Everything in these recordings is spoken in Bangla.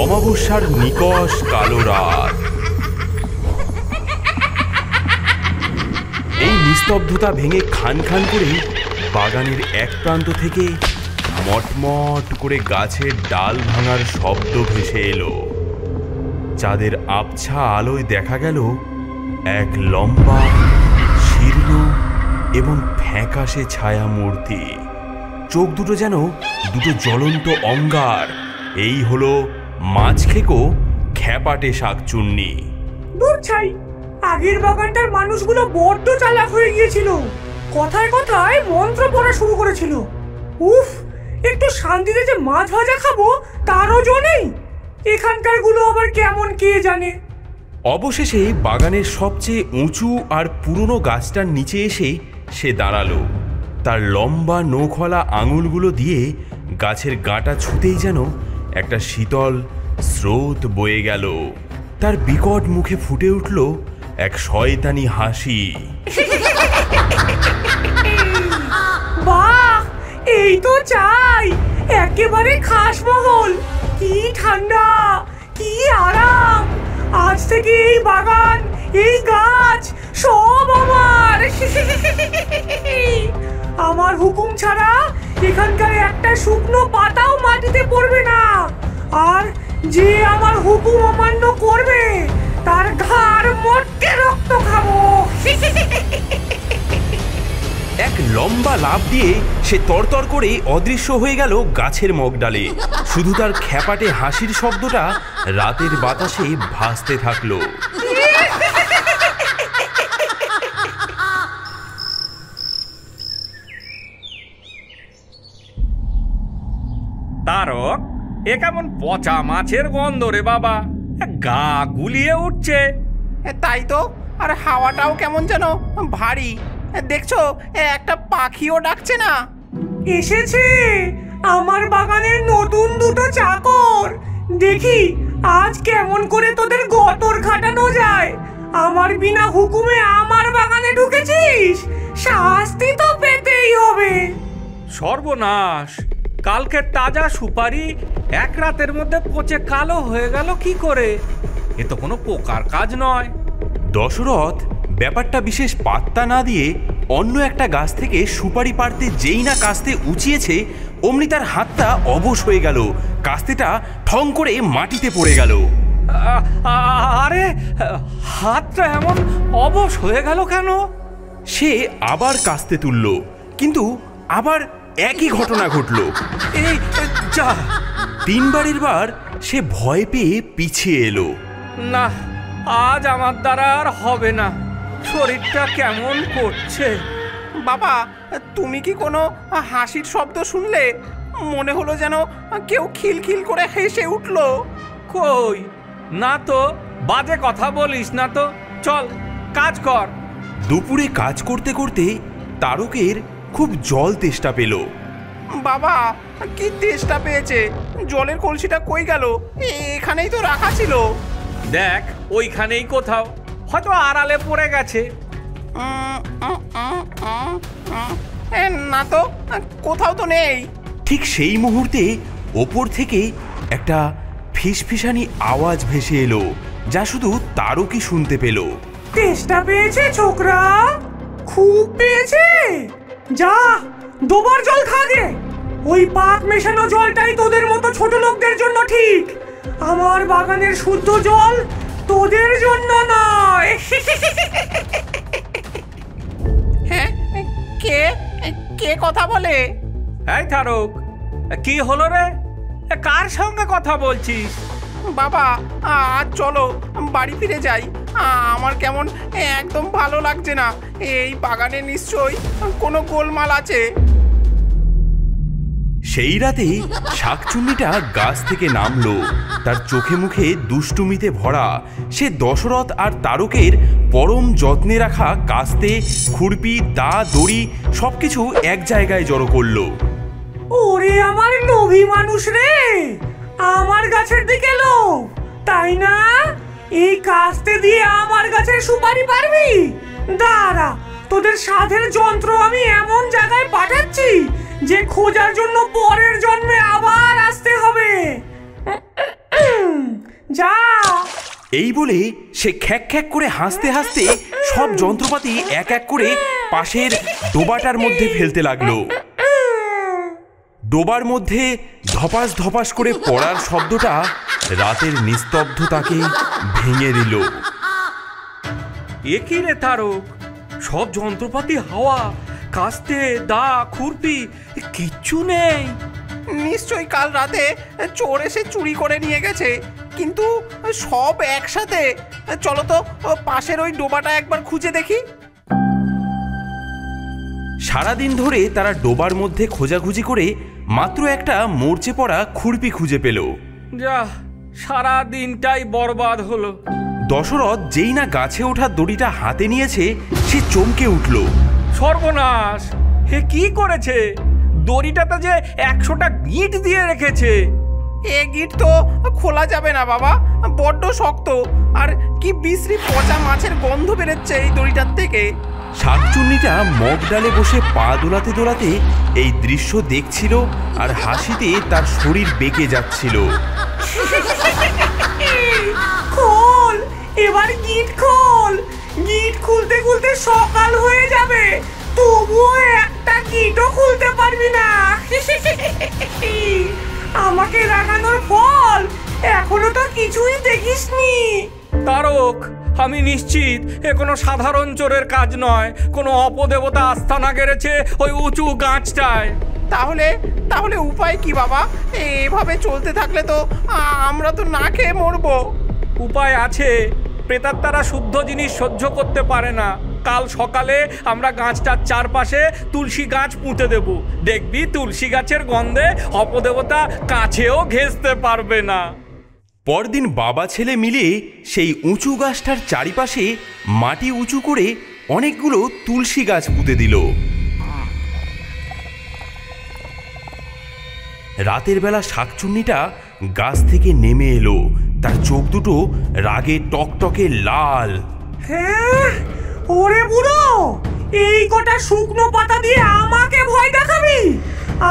অমাবস্যার নিকষ কালো রাত। এই নিস্তব্ধতা ভেঙে খান খান করে বাগানের এক প্রান্ত থেকে মটমট করে গাছের ডাল ভাঙার শব্দ ভেসে এলো। চাঁদের আবছা আলোয় দেখা গেল এক লম্বা, শীর্ণ এবং ফ্যাকাশে ছায়া মূর্তি। চোখ দুটো যেন দুটো জ্বলন্ত অঙ্গার। এই হলো মাছখেকো খ্যাপাটে শাকচুন্নি। দূর ছাই, আগের বাগানটার মানুষগুলো বড্ড চালাক হয়ে গিয়েছিল। কথায় কথায় মন্ত্র পড়া শুরু করেছিল। উফ, একটু শান্তিতে যে মাছ ভাজা খাবো তারও জো নেই। এখানকার গুলো আবার কেমন কে জানে। অবশেষে বাগানের সবচেয়ে উঁচু আর পুরনো গাছটার নিচে এসে সে দাঁড়ালো। তার লম্বা নখওয়ালা আঙুলগুলো দিয়ে গাছের গাঁটা ছুতেই যেন একটা শীতল স্রোত বয়ে গেল। তার বিকট মুখে ফুটে উঠল এক শয়তানি হাসি। বাহ, এই তো চাই, একেবারে খাসমহল। কি ঠান্ডা, কি আরাম। আজ থেকে এই বাগান, এই গাছ সব আমার। আমার হুকুম ছাড়া এখানকার একটা শুকনো পাতাও মাটিতে পড়বে না। আর যে আমার হুকুম অমান্য করবে তার ঘাড় মটকে রক্ত খাবো। এক লম্বা লাফ দিয়ে সে তরতর করে অদৃশ্য হয়ে গেল গাছের মগডালে। শুধু তার খ্যাপাটে হাসির শব্দটা রাতের বাতাসে ভাসতে থাকলো। তারক, এ কেমন পচা মাছের গন্ধ রে বাবা, গা গুলিয়ে উঠছে। তাই তো, আর হাওয়াটাও কেমন যেন ভারী। দেখছো, একটা পাখিও ডাকছে না। এসেছে আমার বাগানের নতুন দুটো চাকর। দেখি আজ কেমন করে তোদের গতর খাটানো যায়। আমার বিনা হুকুমে আমার বাগানে ঢুকেছিস, শাস্তি তো পেতেই হবে। সর্বনাশ, কালকে তাজা সুপারি এক রাতের মধ্যে পচে কালো হয়ে গেল কি করে? এ তো কোনো পোকার কাজ নয়। দশরথ ব্যাপারটা বিশেষ পাত্তা না দিয়ে অন্য একটা গাছ থেকে সুপারি পাড়তে যেই না কাস্তে উঁচিয়েছে, অমনি তার হাতটা অবশ হয়ে গেল। কাস্তেটা ঠং করে মাটিতে পড়ে গেল। আরে, হাতটা এমন অবশ হয়ে গেল কেন? সে আবার কাস্তে তুলল, কিন্তু আবার একই ঘটনা ঘটল। এই যা, তিনবারের বার সে ভয় পেয়ে পিছিয়ে এলো। না, আজ আমার দ্বারা আর হবে না। শরীরটা কেমন করছে। বাবা, তুমি কি কোনো হাসির শব্দ শুনলে? মনে হলো যেন কেউ খিলখিল করে হেসে উঠলো। কই না তো, বাজে কথা বলিস না তো। চল কাজ কর। দুপুরে কাজ করতে করতে তারকের খুব জল তেষ্টা পেল। বাবা, কি তেষ্টা পেয়েছে। জলের কলসিটা কই গেল? এখানেই তো রাখা ছিল। দেখ, ওইখানেই কোথাও, হয়তো আড়ালে পড়ে গেছে। না তো, কোথাও তো নেই। ঠিক সেই মুহূর্তে ওপর থেকে একটা ফিসফিসানি আওয়াজ ভেসে এলো, যা শুধু তারকই শুনতে পেল। তেষ্টা পেয়েছে ছোকরা, খুব পেয়েছে। যা, দুবার জল খা গে। ওই পাক মেশানো জলটাই তোদের মতো ছোট লোকদের জন্য ঠিক। আমার বাগানের শুদ্ধ জল তোদের জন্য নয়। হ্যাঁ, কে কে কথা বলে? এই তারক, কি হলো রে? কার সঙ্গে কথা বলছিস? বাবা, আজ চলো বাড়ি ফিরে যাই। আমার কেমন একদম ভালো লাগছে না। এই বাগানে নিশ্চয়ই কোনো গোলমাল আছে। সেই রাতে শাকচুন্নিটা গাছ থেকে নামলো। তার চোখে মুখে দুষ্টুমিতে ভরা। সে দশরথ আর তারকের পরম যত্নে রাখা কাস্তে, খুরপি, দা, দড়ি সবকিছু এক জায়গায় জড়ো করলো। ওরে আমার লোভী মানুষ রে, আমার গাছের দিকে লোভ, তাই না? এই কাস্তে দিয়ে আমার গাছের সুপারি পারবি? দাঁড়া, তোদের সাধের যন্ত্র আমি এমন জায়গায় পাঠাচ্ছি যে খোঁজার জন্য পরের জন্মে আবার আসতে হবে। এই বলে সে খ্যাক খ্যাক করে হাসতে হাসতে সব যন্ত্রপাতি এক এক করে পাশের ডোবাটার মধ্যে ফেলতে লাগলো। ডোবার মধ্যে ধপাস ধপাস করে পড়ার শব্দটা রাতের নিস্তব্ধতাকে ভেঙে দিল। এ কি রে তারক, সব যন্ত্রপাতি হাওয়া, কাস্তে, দা, খুরপি কিচ্ছু নেই। নিশ্চয়ই কাল রাতে চোর এসে চুরি করে নিয়ে গেছে, কিন্তু সব একসাথে। চলো তো পাশের ওই ডোবাটা একবার খুঁজে দেখি। সারাদিন ধরে তারা ডোবার মধ্যে খোঁজাখুঁজি করে মাত্র একটা মরচে পড়া খুরপি খুঁজে পেল। যা, সারা দিনটাই বরবাদ হলো। দশরথ যেই না গাছে ওঠা দড়িটা হাতে নিয়েছে সে চমকে উঠল। সর্বনাশ! হে কি করেছে? দড়িটাতে যে 100টা গিঁট দিয়ে রেখেছে। এ গিট তো খোলা যাবে না বাবা, বড্ড শক্ত, আর কি বিশ্রী পচা মাছের গন্ধ বেরোচ্ছে এই দড়িটার থেকে। শাকচুন্নিটা মগ ডালে বসে পা দোলাতে দোলাতে এই দৃশ্য দেখছিল আর হাসিতে তার শরীর বেঁকে যাচ্ছিল। খোল, এবার গিট খোল। গিট খুলতে খুলতে সকাল হয়ে যাবে, তবুও একটা গিটও খুলতে পারবি না। আমাকে রাগানোর ফল এখনো তো কিছুই দেখিসনি। তারক, আমি নিশ্চিত এ কোনো সাধারণ চোরের কাজ নয়। কোনো অপদেবতা আস্তানা গেড়েছে ওই উঁচু গাছটায়। তাহলে তাহলে উপায় কি বাবা? এভাবে চলতে থাকলে তো আমরা তো না খেয়ে মরবো। উপায় আছে। প্রেতাত্মারা শুদ্ধ জিনিস সহ্য করতে পারে না। কাল সকালে আমরা গাছটার চারপাশে তুলসী গাছ পুঁতে দেব। দেখবি তুলসী গাছের গন্ধে অপদেবতা কাছেও ঘেঁষতে পারবে না। পরদিন বাবা ছেলে মিলে সেই উঁচু গাছটার চারিপাশে মাটি উঁচু করে অনেকগুলো তুলসী গাছ পুঁতে দিল। রাতের বেলা শাকচুন্নিটা গাছ থেকে নেমে এলো। তার চোখ দুটো রাগে টকটকে লাল। হ্যাঁ, ওরে বুড়ো, এই কটা শুকনো পাতা দিয়ে আমাকে ভয় দেখাবি?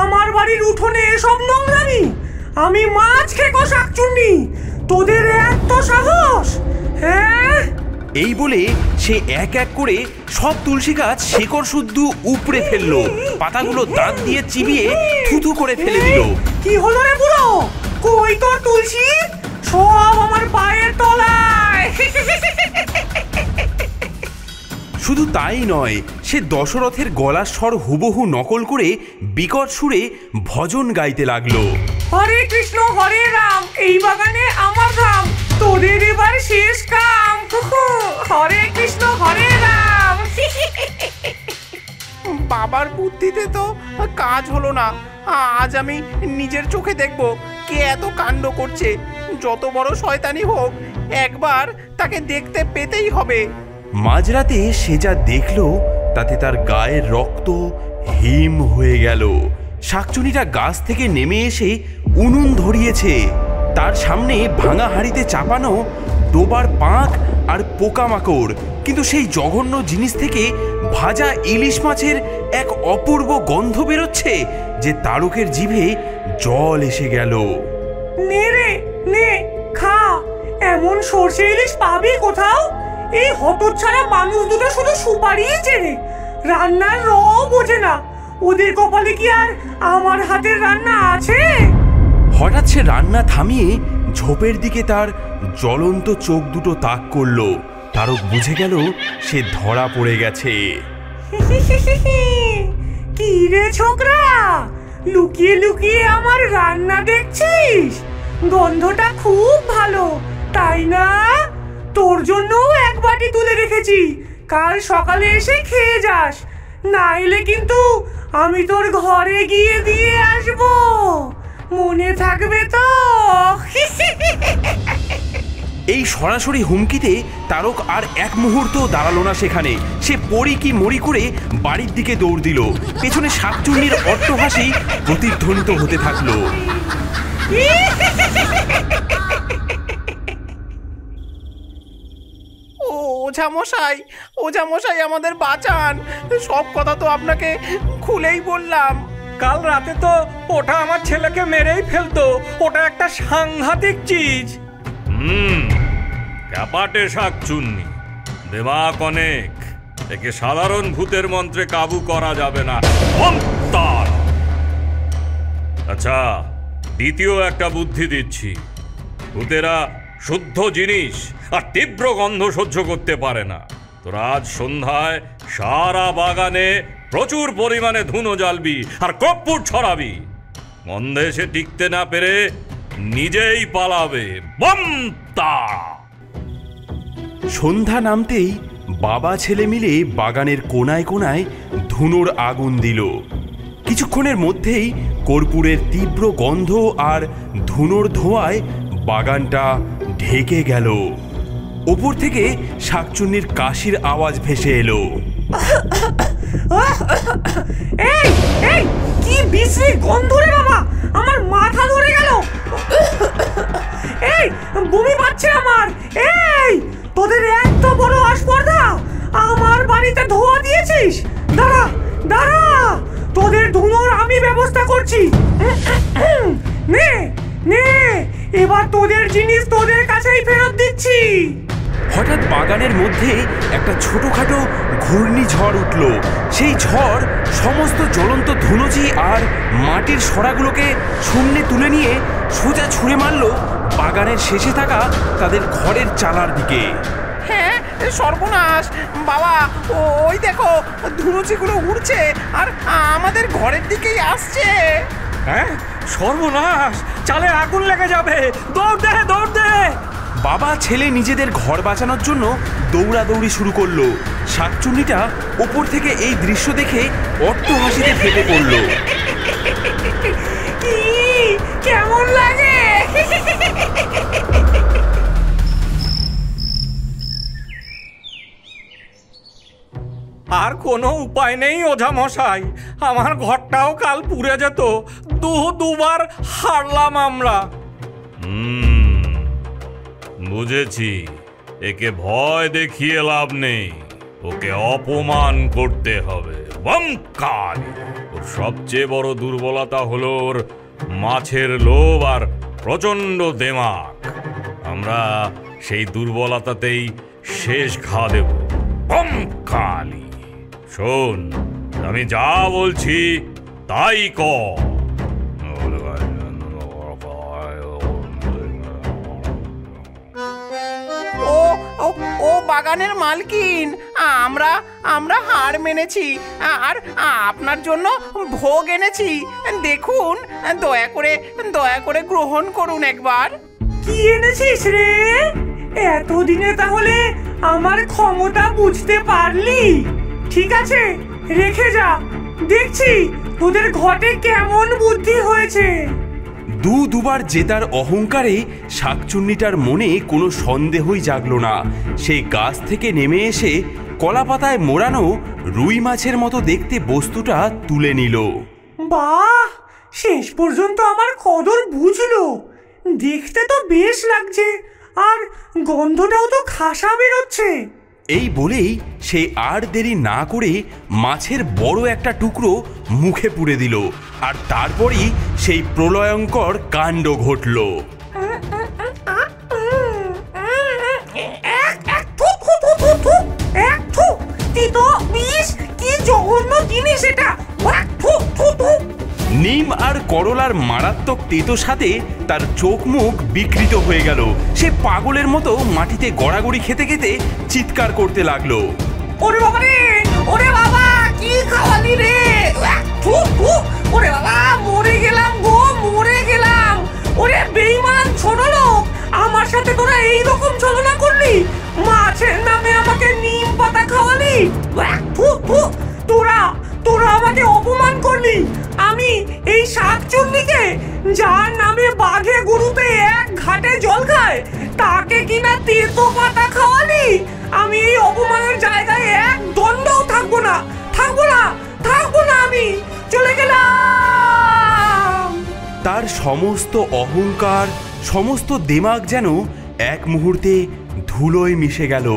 আমার বাড়ির উঠোনে এসব নোংরামি? আমি মাছ খেকো শাকচুন্নি, তোদের এত সাহস? হ্যাঁ। এই বলে সে এক এক করে সব তুলসী গাছ শেকড় শুদ্ধ উপড়ে ফেললো। পাতাগুলো দাঁত দিয়ে চিবিয়ে থুথু করে ফেলে দিল। কি হলো রে বুড়ো? কই তোর তুলসী? সব আমার পায়ের তলায়। শুধু তাই নয়, সে দশরথের গলার স্বর হুবহু নকল করে বিকট সুরে ভজন গাইতে লাগলো। হরে কৃষ্ণ হরে রাম, এই বাগানে আমার ধাম, তোদের এবার শেষ কাম। হরে কৃষ্ণ হরে রাম। বাবার বুদ্ধিতে তো কাজ হলো না। আজ আমি নিজের চোখে দেখব কে এত কাণ্ড করছে। যত বড় শয়তানি হোক, একবার তাকে দেখতে পেতেই হবে। মাঝরাতে সে যা দেখল তাতে তার গায়ের রক্ত হিম হয়ে গেল। শাকচুনিটা গাছ থেকে নেমে এসে উনুন ধরিয়েছে। তার সামনে ভাঙা হাঁড়িতে চাপানো ডোবার পাঁক আর পোকামাকড়, কিন্তু সেই জঘন্য জিনিস থেকে ভাজা ইলিশ মাছের এক অপূর্ব গন্ধ বেরোচ্ছে যে তারকের জিভে জল এসে গেল। নে রে নে, খা। এমন সর্ষে ইলিশ পাবি কোথাও? এই হতচ্ছাড়া মানুষ দুটো শুধু সুপারিই চেনে, রান্নার র বোঝে না। ওদের কপালে কি আর আমার হাতের রান্না আছে? হঠাৎ সে রান্না থামিয়ে ঝোপের দিকে তার জ্বলন্ত চোখ দুটো তাক করলো। তারক বুঝে গেল সে ধরা পড়ে গেছে। কি রে ছোকরা, লুকিয়ে লুকিয়ে আমার রান্না দেখছিস? গন্ধটা খুব ভালো, তাই না? তোর জন্যও এক বাটি তুলে রেখেছি, কাল সকালে এসে খেয়ে যাস। না এলে কিন্তু আমি তোর ঘরে গিয়ে দিয়ে আসবো, মনে থাকবে তো? এই সরাসরি হুমকিতে তারক আর এক মুহূর্ত দাঁড়ালো না সেখানে। সে পড়ি কি মরি করে বাড়ির দিকে দৌড় দিল। পেছনে শাকচুন্নির অট্টহাসি প্রতিধ্বনিত হতে থাকলো। ওঝামশাই, ওঝামশাই আমাদের বাঁচান। সব কথা তো আপনাকে খুলেই বললাম। কাল রাতে তো ওটা আমার ছেলেকে মেরেই ফেলতো। ওটা একটা সাংঘাতিক চিজ। ক্যাপাটে শাকচুন্নি, দেমাক অনেক, একে সাধারণ ভূতের মন্ত্রে কাবু করা যাবে না। মন্তার! আচ্ছা, দ্বিতীয় একটা বুদ্ধি দিচ্ছি। ভূতেরা শুদ্ধ জিনিস আর তীব্র গন্ধ সহ্য করতে পারে না। তোরা আজ সন্ধ্যায় সারা বাগানে প্রচুর পরিমাণে ধুনো জ্বালবি আর কর্পূর ছড়াবি। গন্ধে সে টিকতে না পেরে নিজেই পালাবে। বমতা! সন্ধ্যা নামতেই বাবা ছেলে মিলে বাগানের কোনায় কোনায় ধুনোর আগুন দিল। কিছুক্ষণের মধ্যেই কর্পূরের তীব্র গন্ধ আর ধুনোর ধোঁয়ায় বাগানটা ঢেকে গেল। ওপর থেকে শাকচুন্নির কাশির আওয়াজ ভেসে এলো। এই এই কি বিশ্রী গন্ধ রে বাবা, আমার মাথা ধরে গেল। এই বমি পাচ্ছে আমার। এই তোদের এত বড় আসপর্দা, আমার বাড়িতে ধোঁয়া দিয়েছিস? দাঁড়া দাঁড়া, তোদের ধুনোর আমি ব্যবস্থা করছি। নে নে, এবার তোদের জিনিস তোদের কাছেই ফেরত দিচ্ছি। হঠাৎ বাগানের মধ্যে একটা ছোটখাটো ঘূর্ণিঝড় উঠল। সেই ঝড় সমস্ত জ্বলন্ত ধুনুচি আর মাটির সরাগুলোকে শূন্যে তুলে নিয়ে সোজা ছুঁড়ে মারল বাগানের শেষে থাকা তাদের ঘরের চালার দিকে। হ্যাঁ, সর্বনাশ বাবা, ওই দেখো ধুনুচিগুলো উড়ছে আর আমাদের ঘরের দিকেই আসছে। হ্যাঁ, সর্বনাশ! চালে আগুন লেগে যাবে। দৌড় দে, দৌড় দে! বাবা ছেলে নিজেদের ঘর বাঁচানোর জন্য দৌড়াদৌড়ি শুরু করলো। শাকচুন্নিটা ওপর থেকে এই দৃশ্য দেখে অট্টহাসিতে ফেটে পড়ল। কেমন লাগে? আর কোনো উপায় নেই ওঝা মশাই, আমার ঘরটাও কাল পুড়ে যেত। দুবার হারলাম আমরা। বুঝেছি, একে ভয় দেখিয়ে লাভ নেই, ওকে অপমান করতে হবে। বঙ্কাল! ওর সবচেয়ে বড় দুর্বলতা হলো ওর মাছের লোভ আর প্রচন্ড দেমাক। আমরা সেই দুর্বলতাতেই শেষ ঘা দেব। বঙ্কালি! শোন, আমি যা বলছি তাই কর। ও বাগানের মালকিন, আমরা হার মেনেছি আর আপনার জন্য ভোগ এনেছি। দেখুন, দয়া করে গ্রহণ করুন একবার। কি এনেছিস রে? এতদিনে তাহলে আমার ক্ষমতা বুঝতে পারলি? ঠিক আছে, রেখে যা, দেখছি তোদের ঘটে কেমন বুদ্ধি হয়েছে। দুবার জেতার অহংকারে শাকচুন্নিটার মনে কোনো সন্দেহই জাগলো না। সেই গাছ থেকে নেমে এসে কলাপাতায় মোড়ানো রুই মাছের মতো দেখতে বস্তুটা তুলে নিল। বাহ, শেষ পর্যন্ত আমার কদর বুঝলো। দেখতে তো বেশ লাগছে, আর গন্ধটাও তো খাসা বেরোচ্ছে। এই বলেই সে আর দেরি না করে মাছের বড় একটা টুকরো মুখে পুরে দিল, আর তারপরই সেই প্রলয়ঙ্কর কাণ্ড ঘটল। কি জঘন্য জিনিস এটা! নিম আর করলার মারাত্মক তেতো সাথে তার চোখ মুখ বিকৃত হয়ে গেল। সে পাগলের মতো মাটিতে গড়াগড়ি খেতে খেতে চিৎকার করতে লাগলো। ওরে বাবা রে, ওরে বাবা, কি খাওয়ালি রে! ওরে বাবা, মরে গেলাম গো, মরে গেলাম। ওরে বেঈমান ছোট লোক, আমার সাথে তোরা এইরকম ছলনা করলি? মাছের নামে আমাকে নিম পাতা খাওয়ালি? তোরা আমাকে অপমান করলি। আমি এই শাকচুন্নিকে, যার নামে বাঘে গরুতে এক ঘাটে জল খায়, তাকে কিনা তেতো পাতা খাওয়ালি? আমি এই অপমানের জায়গায় এক দণ্ডও থাকবো না, আমি চলে গেলাম। তার সমস্ত অহংকার, সমস্ত দেমাগ যেন এক মুহূর্তে ধুলোয় মিশে গেল।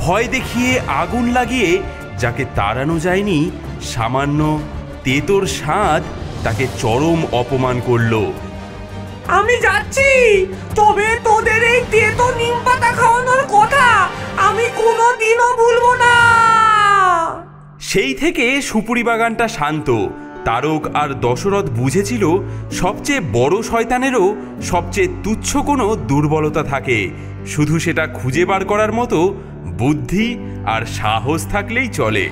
ভয় দেখিয়ে আগুন লাগিয়ে যাকে তাড়ানো যায়নি, সামান্য তেতোর স্বাদ তাকে চরম অপমান করল। আমি যাচ্ছি, তবে তোদের এই তেতো নিম পাতা খাওয়ানোর সেই থেকে সুপুরি বাগানটা শান্ত। তারক আর দশরথ বুঝেছিল সবচেয়ে বড় শয়তানেরও সবচেয়ে তুচ্ছ কোনো দুর্বলতা থাকে, শুধু সেটা খুঁজে বার করার মতো বুদ্ধি আর সাহস থাকলেই চলে।